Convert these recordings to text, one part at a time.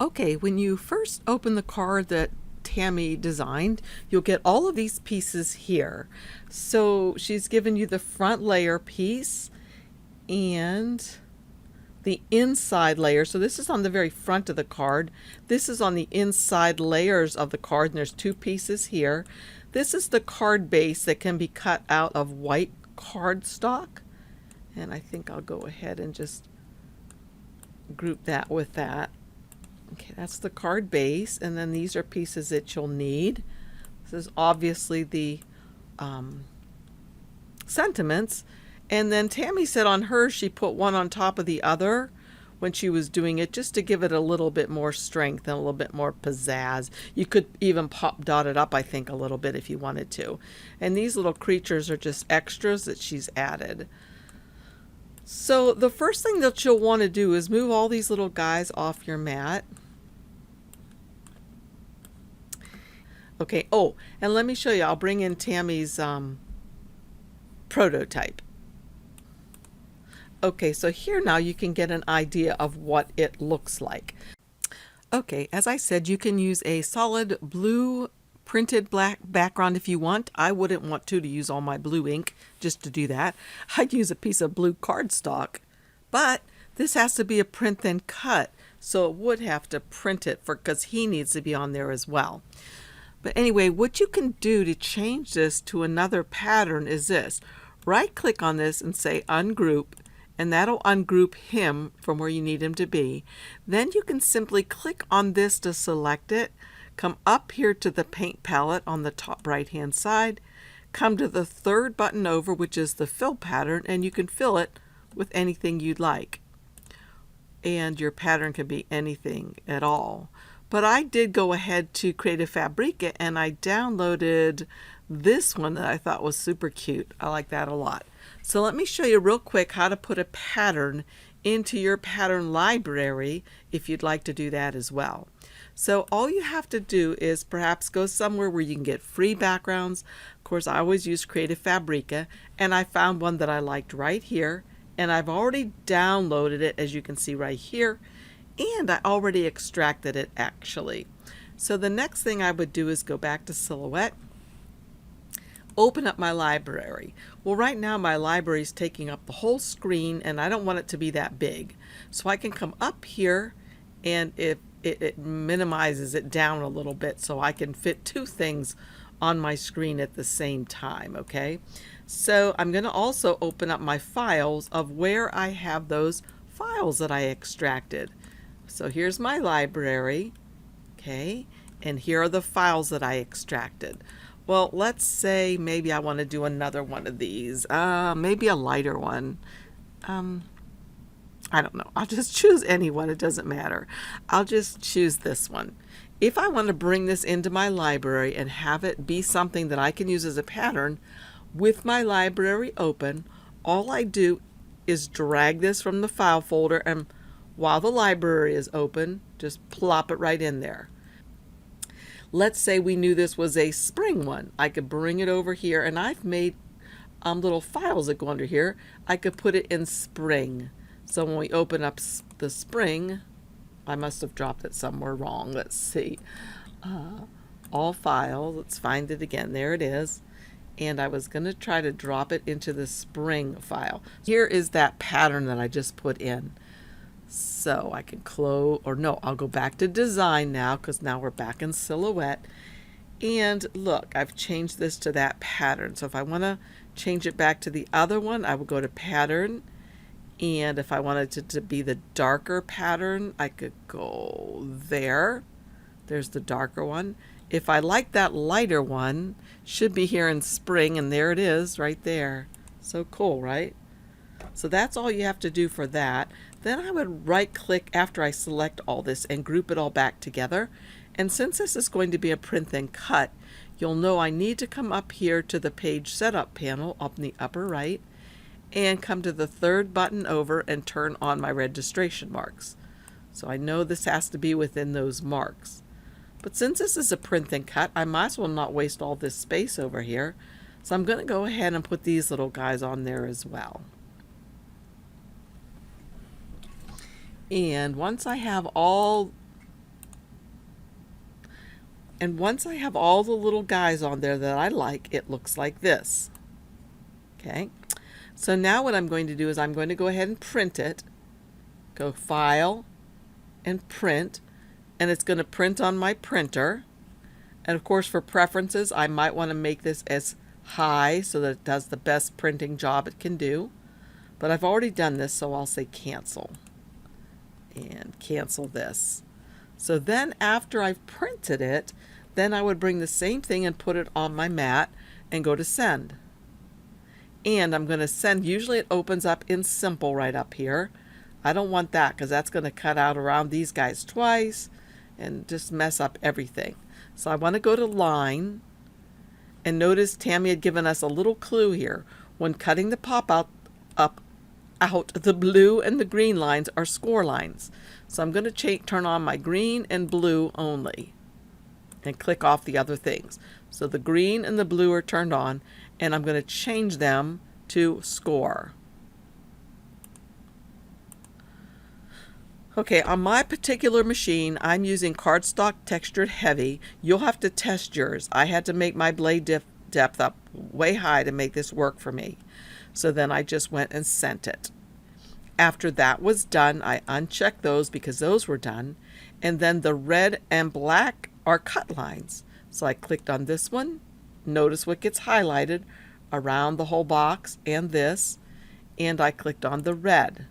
Okay, when you first open the card that Tammy designed, you'll get all of these pieces here. So she's given you the front layer piece and the inside layer. So this is on the very front of the card. This is on the inside layers of the card, and there's two pieces here. This is the card base that can be cut out of white cardstock. And I think I'll go ahead and just group that with that. Okay, that's the card base, and then these are pieces that you'll need. This is obviously the sentiments. And then Tammy said on hers she put one on top of the other when she was doing it, just to give it a little bit more strength and a little bit more pizzazz. You could even dot it up, I think, a little bit if you wanted to. And these little creatures are just extras that she's added. So the first thing that you'll want to do is move all these little guys off your mat. Okay, oh, and let me show you. I'll bring in Tammy's prototype. Okay, so here now you can get an idea of what it looks like. Okay, as I said, you can use a solid blue printed black background if you want. I wouldn't want to use all my blue ink just to do that. I'd use a piece of blue cardstock, but this has to be a print then cut, so it would have to print it because he needs to be on there as well. But anyway, what you can do to change this to another pattern is this. Right click on this and say ungroup, and that'll ungroup him from where you need him to be. Then you can simply click on this to select it. Come up here to the paint palette on the top right hand side. Come to the third button over, which is the fill pattern, and you can fill it with anything you'd like. And your pattern can be anything at all. But I did go ahead to Creative Fabrica and I downloaded this one that I thought was super cute. I like that a lot. So let me show you real quick how to put a pattern into your pattern library if you'd like to do that as well. So all you have to do is perhaps go somewhere where you can get free backgrounds. Of course, I always use Creative Fabrica, and I found one that I liked right here, and I've already downloaded it, as you can see right here, and I already extracted it actually. So the next thing I would do is go back to Silhouette, open up my library. Well, right now my library is taking up the whole screen and I don't want it to be that big. So I can come up here, and if it minimizes it down a little bit so I can fit two things on my screen at the same time. Okay, so I'm going to also open up my files of where I have those files that I extracted. So here's my library, okay, and here are the files that I extracted. Well, let's say maybe I want to do another one of these, maybe a lighter one. I don't know. I'll just choose any one. It doesn't matter. I'll just choose this one. If I want to bring this into my library and have it be something that I can use as a pattern with my library open, all I do is drag this from the file folder, and while the library is open, just plop it right in there. Let's say we knew this was a spring one. I could bring it over here, and I've made little files that go under here. I could put it in spring. So when we open up the spring, I must have dropped it somewhere wrong. Let's see. All files. Let's find it again. There it is. And I was going to try to drop it into the spring file. Here is that pattern that I just put in. So I can close, or no, I'll go back to design now because now we're back in Silhouette. And look, I've changed this to that pattern. So if I want to change it back to the other one, I will go to pattern. And if I wanted it to be the darker pattern, I could go there. There's the darker one. If I like that lighter one, should be here in spring, and there it is right there. So cool, right? So that's all you have to do for that. Then I would right click after I select all this and group it all back together. And since this is going to be a print then cut, you'll know I need to come up here to the page setup panel up in the upper right and come to the third button over and turn on my registration marks. So I know this has to be within those marks. But since this is a print then cut, I might as well not waste all this space over here. So I'm going to go ahead and put these little guys on there as well. And once I have all And once I have all the little guys on there that I like, it looks like this. Okay, so now what I'm going to do is I'm going to go ahead and print it. Go File and Print, and it's going to print on my printer. And of course, for preferences, I might want to make this as high so that it does the best printing job it can do. But I've already done this, so I'll say cancel. And cancel this. So then after I've printed it, then I would bring the same thing and put it on my mat and go to send. And I'm going to send, usually it opens up in simple right up here. I don't want that because that's going to cut out around these guys twice and just mess up everything. So I want to go to line, and notice Tammy had given us a little clue here. When cutting the pop out, the blue and the green lines are score lines. So I'm going to turn on my green and blue only and click off the other things. So the green and the blue are turned on, and I'm going to change them to score. Okay, on my particular machine, I'm using cardstock textured heavy. You'll have to test yours. I had to make my blade depth up way high to make this work for me. So then I just went and sent it. After that was done, I unchecked those because those were done. And then the red and black are cut lines. So I clicked on this one. Notice what gets highlighted around the whole box and this. And I clicked on the red.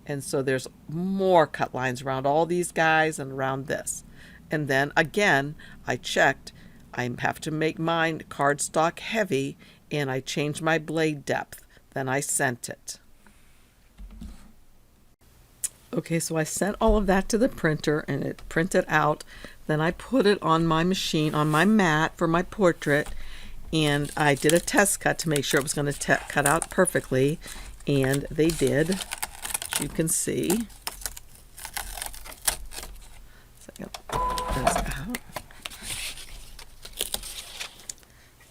And so there's more cut lines around all these guys and around this. And then again, I checked. I have to make mine cardstock heavy, and I changed my blade depth. Then I sent it. Okay, so I sent all of that to the printer and it printed out. Then I put it on my machine, on my mat for my portrait, and I did a test cut to make sure it was going to cut out perfectly, and they did. You can see.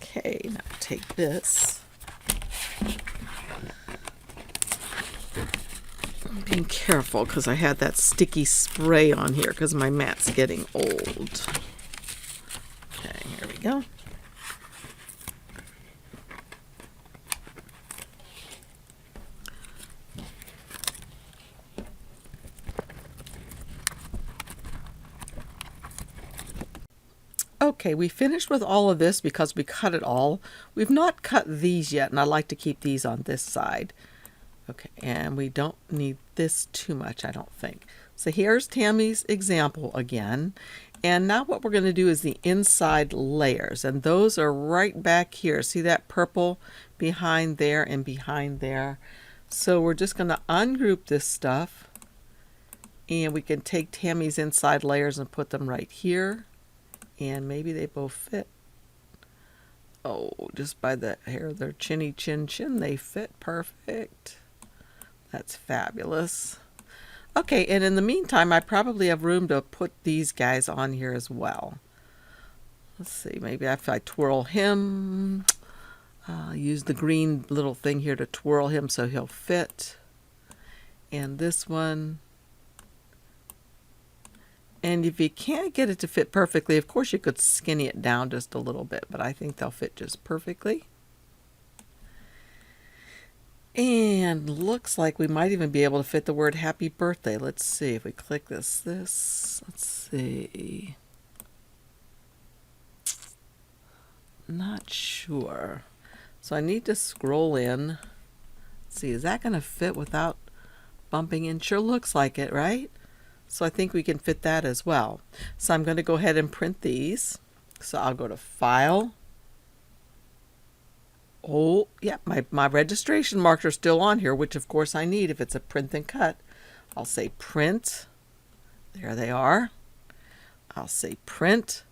Okay, now take this. I'm being careful because I had that sticky spray on here because my mat's getting old. Okay, here we go. Okay, we finished with all of this because we cut it all. We've not cut these yet, and I like to keep these on this side. Okay, and we don't need this too much, I don't think. So here's Tammy's example again. And now what we're going to do is the inside layers, and those are right back here. See that purple behind there and behind there? So we're just going to ungroup this stuff, and we can take Tammy's inside layers and put them right here. And maybe they both fit. Oh, just by the hair of their chinny chin chin, they fit perfect. That's fabulous. Okay, and in the meantime, I probably have room to put these guys on here as well. Let's see, maybe if I twirl him, use the green little thing here to twirl him so he'll fit. And this one. And if you can't get it to fit perfectly, of course you could skinny it down just a little bit, but I think they'll fit just perfectly. And looks like we might even be able to fit the word happy birthday. Let's see if we click this, let's see. Not sure. So I need to scroll in. Let's see, is that going to fit without bumping in? Sure looks like it, right? So I think we can fit that as well. So I'm going to go ahead and print these. So I'll go to File. Oh, yeah, my registration marks are still on here, which of course I need if it's a print and cut. I'll say Print. There they are. I'll say Print.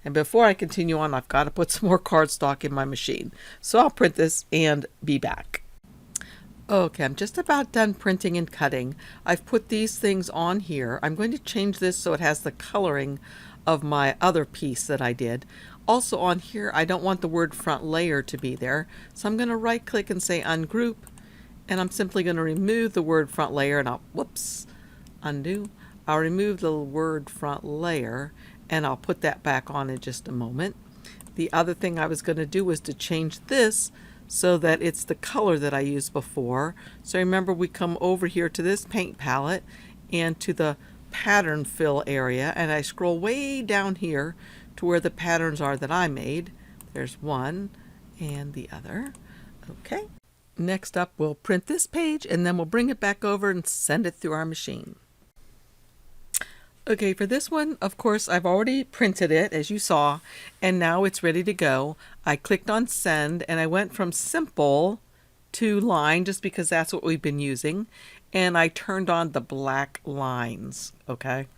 And before I continue on, I've got to put some more cardstock in my machine. So I'll print this and be back. Okay, I'm just about done printing and cutting. I've put these things on here. I'm going to change this so it has the coloring of my other piece that I did. Also on here, I don't want the word front layer to be there. So I'm going to right click and say ungroup. And I'm simply going to remove the word front layer and I'll, whoops, undo. I'll remove the word front layer and I'll put that back on in just a moment. The other thing I was going to do was to change this so that it's the color that I used before. So remember, we come over here to this paint palette and to the pattern fill area, and I scroll way down here to where the patterns are that I made. There's one and the other. Okay. Next up, we'll print this page and then we'll bring it back over and send it through our machine. Okay, for this one, of course, I've already printed it, as you saw, and now it's ready to go. I clicked on send and I went from simple to line just because that's what we've been using, and I turned on the black lines. Okay,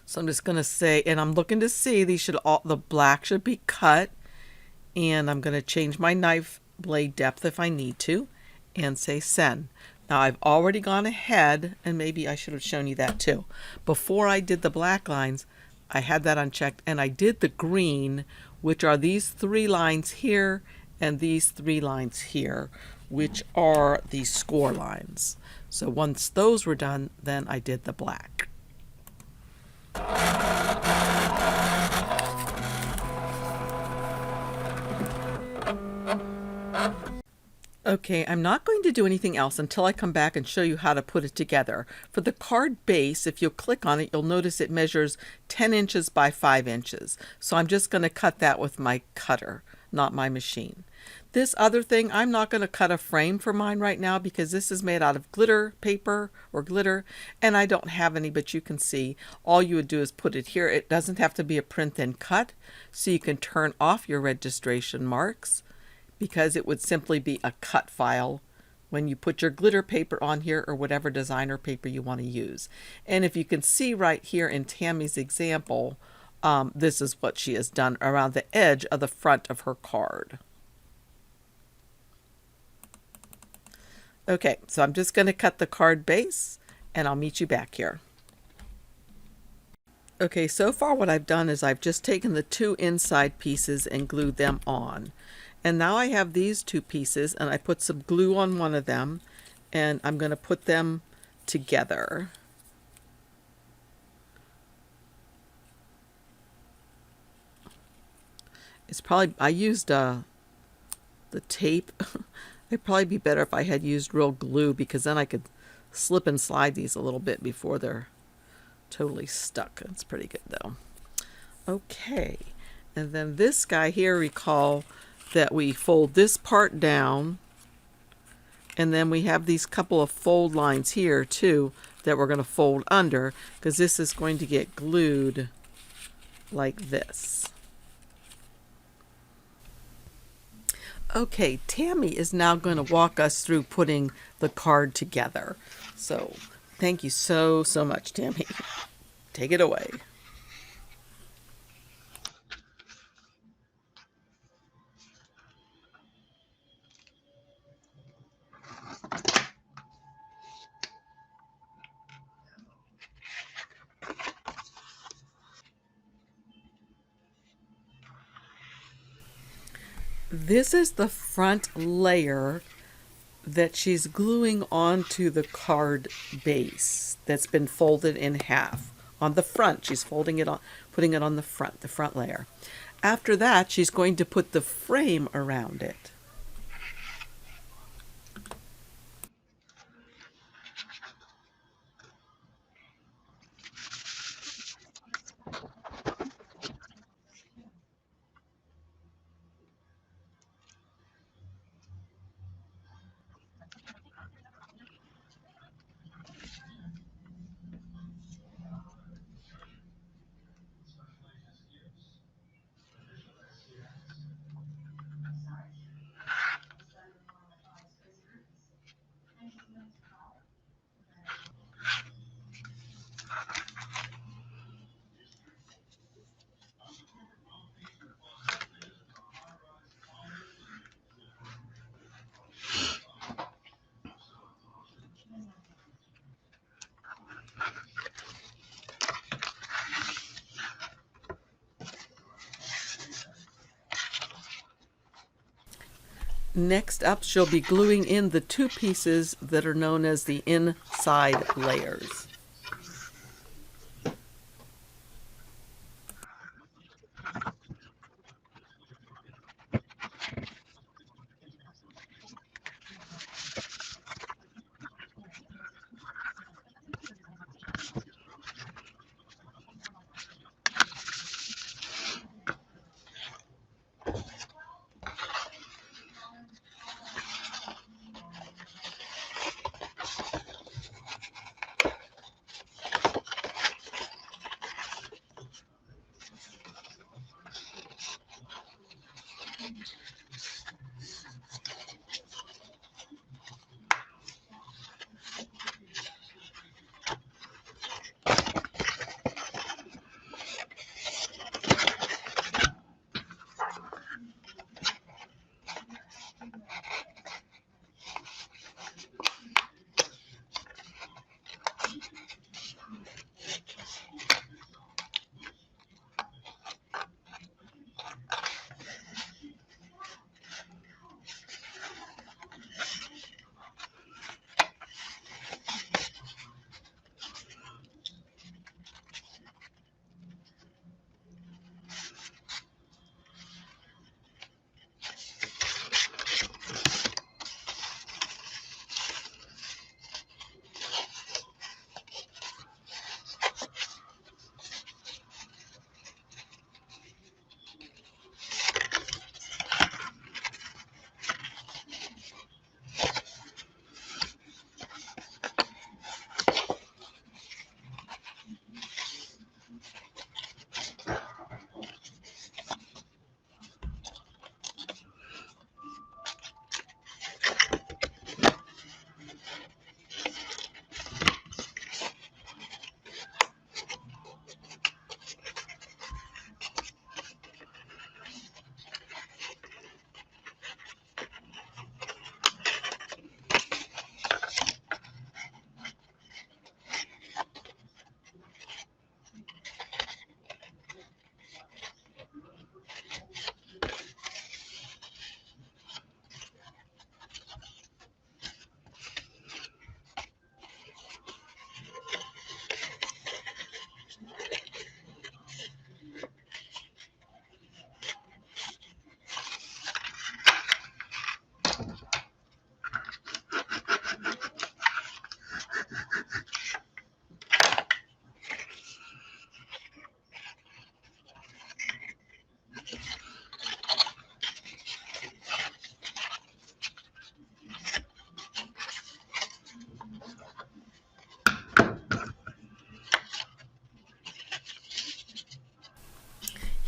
so I'm just going to say, and I'm looking to see these should all, the black should be cut, and I'm going to change my knife blade depth if I need to and say send. Now I've already gone ahead, and maybe I should have shown you that too. Before I did the black lines, I had that unchecked, and I did the green, which are these 3 lines here and these 3 lines here, which are the score lines. So once those were done, then I did the black. Okay, I'm not going to do anything else until I come back and show you how to put it together. For the card base, if you'll click on it, you'll notice it measures 10 inches by 5 inches. So I'm just going to cut that with my cutter, not my machine. This other thing, I'm not going to cut a frame for mine right now because this is made out of glitter paper or glitter, and I don't have any, but you can see all you would do is put it here. It doesn't have to be a print and cut, so you can turn off your registration marks, because it would simply be a cut file when you put your glitter paper on here or whatever designer paper you want to use. And if you can see right here in Tammy's example, this is what she has done around the edge of the front of her card. Okay, so I'm just going to cut the card base and I'll meet you back here. Okay, so far what I've done is I've just taken the 2 inside pieces and glued them on. And now I have these 2 pieces, and I put some glue on one of them, and I'm going to put them together. It's probably, I used the tape. It'd probably be better if I had used real glue, because then I could slip and slide these a little bit before they're totally stuck. It's pretty good though. Okay, and then this guy here, recall that we fold this part down, and then we have these couple of fold lines here too that we're going to fold under, because this is going to get glued like this. Okay, Tammy is now going to walk us through putting the card together. So thank you so much, Tammy. Take it away. This is the front layer that she's gluing onto the card base that's been folded in half. On the front, she's folding it on, putting it on the front layer. After that, she's going to put the frame around it. Next up, she'll be gluing in the 2 pieces that are known as the inside layers.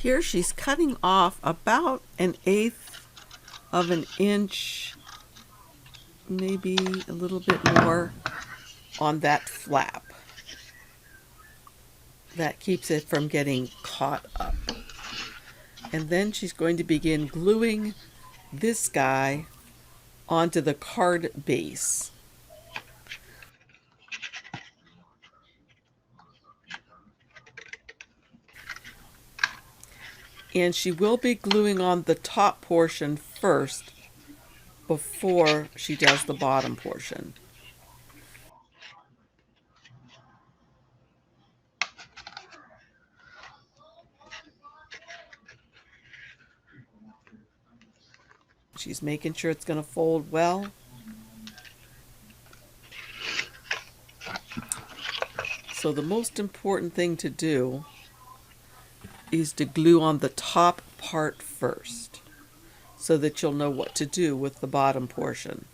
Here she's cutting off about 1/8 of an inch, maybe a little bit more, on that flap. That keeps it from getting caught up. And then she's going to begin gluing this guy onto the card base. And she will be gluing on the top portion first before she does the bottom portion. She's making sure it's going to fold well. So the most important thing to do is to glue on the top part first, so that you'll know what to do with the bottom portion.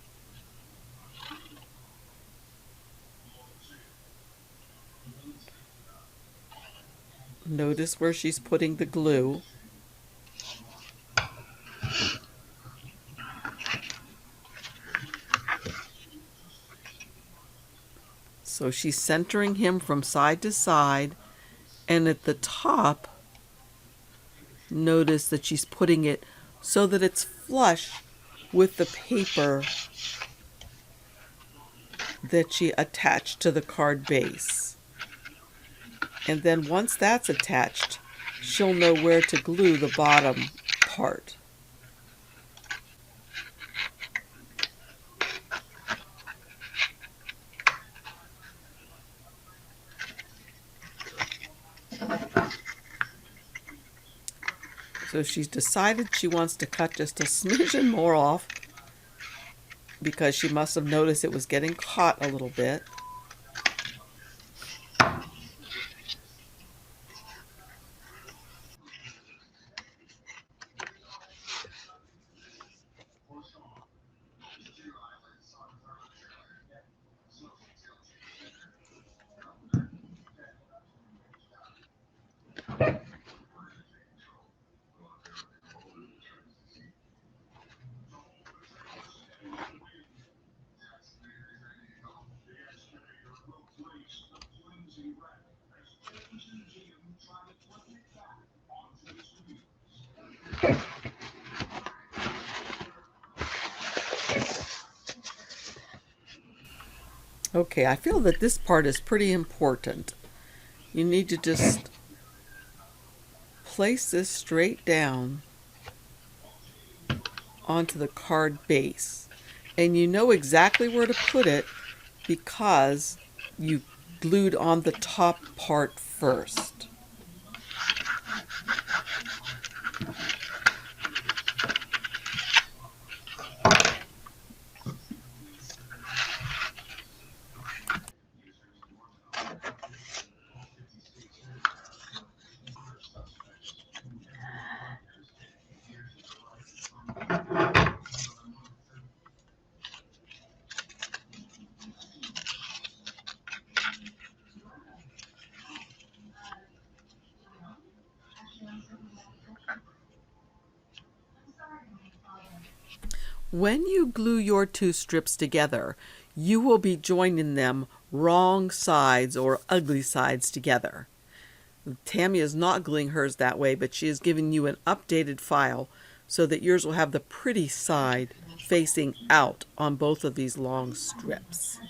Notice where she's putting the glue. So she's centering him from side to side, and at the top, notice that she's putting it so that it's flush with the paper that she attached to the card base. And then once that's attached, she'll know where to glue the bottom part. So she's decided she wants to cut just a smidgen more off, because she must have noticed it was getting caught a little bit. Okay, I feel that this part is pretty important. You need to just place this straight down onto the card base. And you know exactly where to put it because you glued on the top part first. When you glue your two strips together, you will be joining them wrong sides or ugly sides together. Tammy is not gluing hers that way, but she is giving you an updated file so that yours will have the pretty side facing out on both of these long strips.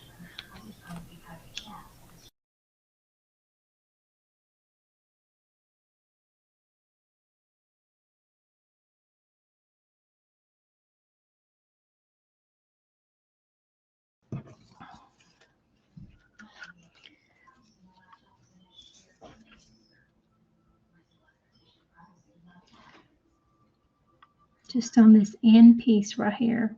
Just on this end piece right here.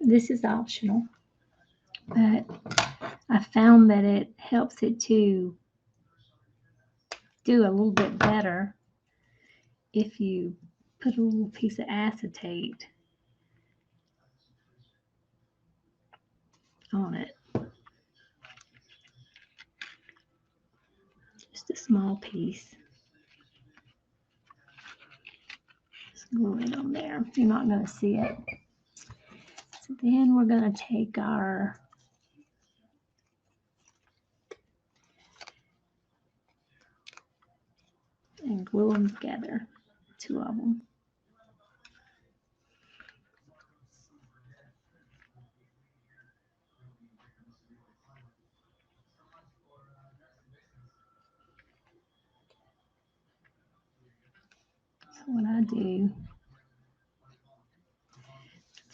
This is optional, but I found that it helps it to do a little bit better if you put a little piece of acetate on it. Just a small piece. Just glue it on there. You're not going to see it. So then we're going to take our and glue them together, two of them. So what I do,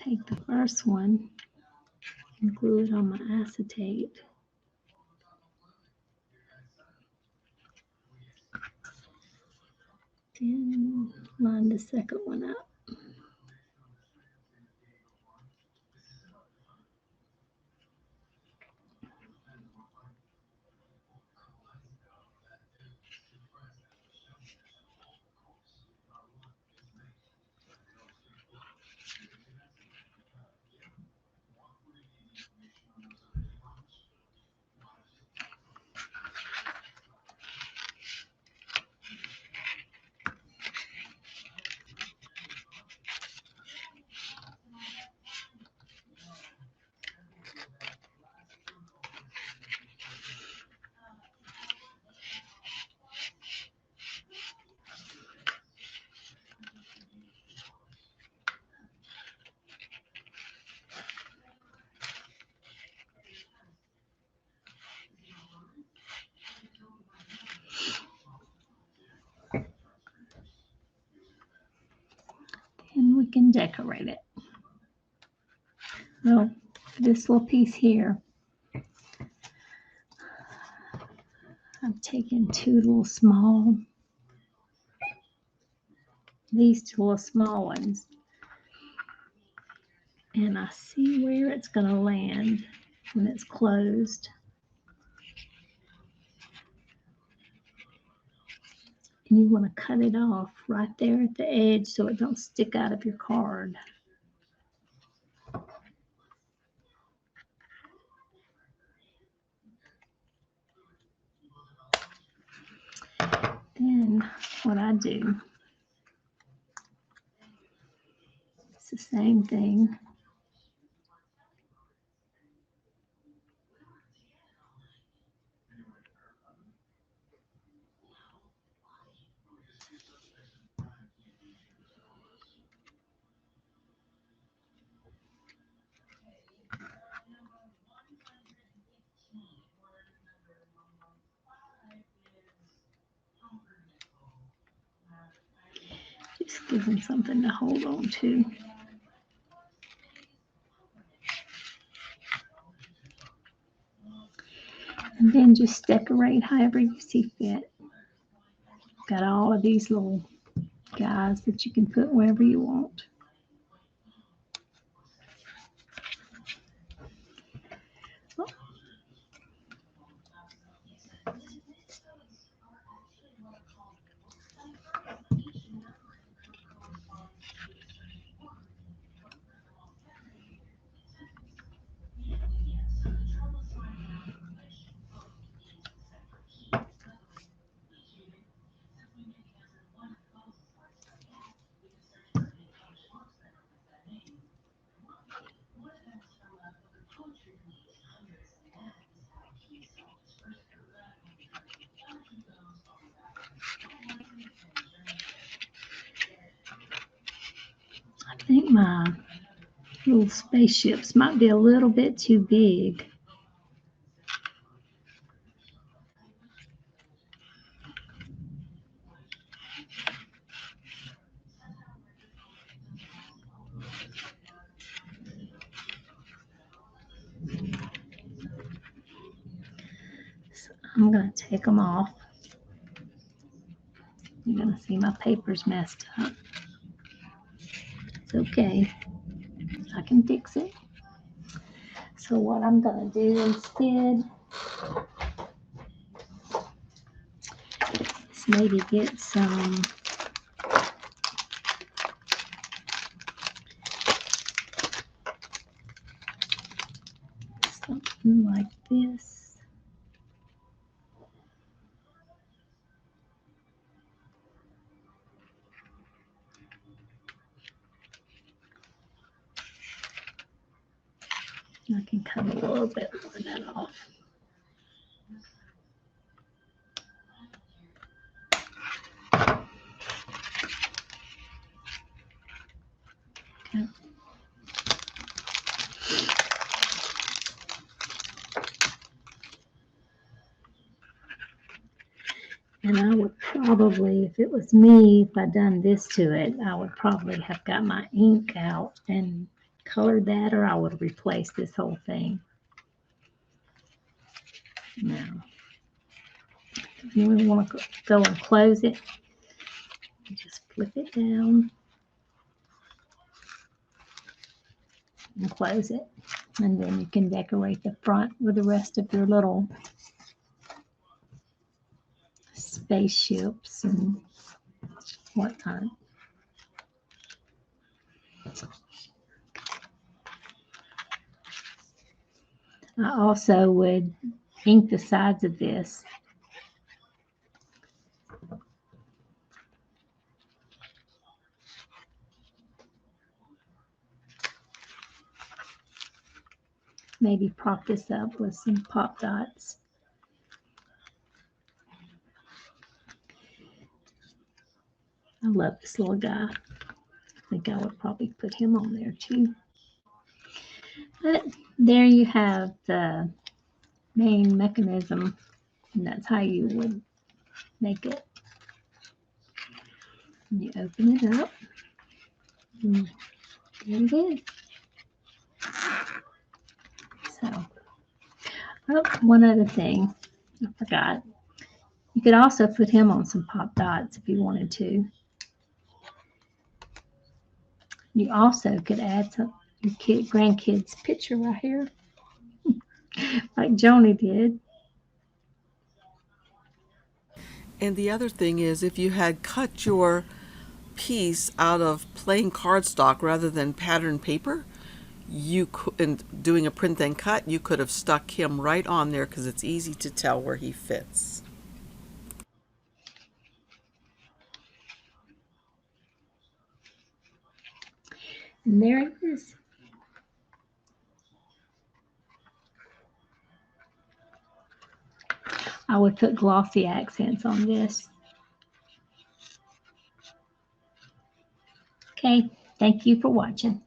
take the first one and glue it on my acetate. Then line the second one up. And we can decorate it. Well, this little piece here, I've taken these two little small ones, and I see where it's going to land when it's closed. And you want to cut it off right there at the edge so it don't stick out of your card. Then what I do, it's the same thing. Just give them something to hold on to. And then just decorate however you see fit. Got all of these little guys that you can put wherever you want. Oh. I think my little spaceships might be a little bit too big. So I'm going to take them off. You're going to see my paper's messed up. It's okay. I can fix it. So what I'm going to do instead is maybe get something like this. I can cut a little bit more of that off. Okay. And I would probably, if it was me, if I'd done this to it, I would probably have got my ink out and colored that, or I would have replaced this whole thing. Now, if you really want to go and close it, just flip it down and close it. And then you can decorate the front with the rest of your little spaceships and whatnot. I also would ink the sides of this. Maybe prop this up with some pop dots. I love this little guy. I think I would probably put him on there too. But there you have the main mechanism, and that's how you would make it. And you open it up, and there it is. So, oh, one other thing I forgot. You could also put him on some pop dots if you wanted to. You also could add some your grandkid's picture right here, like Joni did. And the other thing is, if you had cut your piece out of plain cardstock rather than pattern paper, you could, in doing a print then cut, you could have stuck him right on there because it's easy to tell where he fits. And there it is. I would put glossy accents on this. Okay, thank you for watching.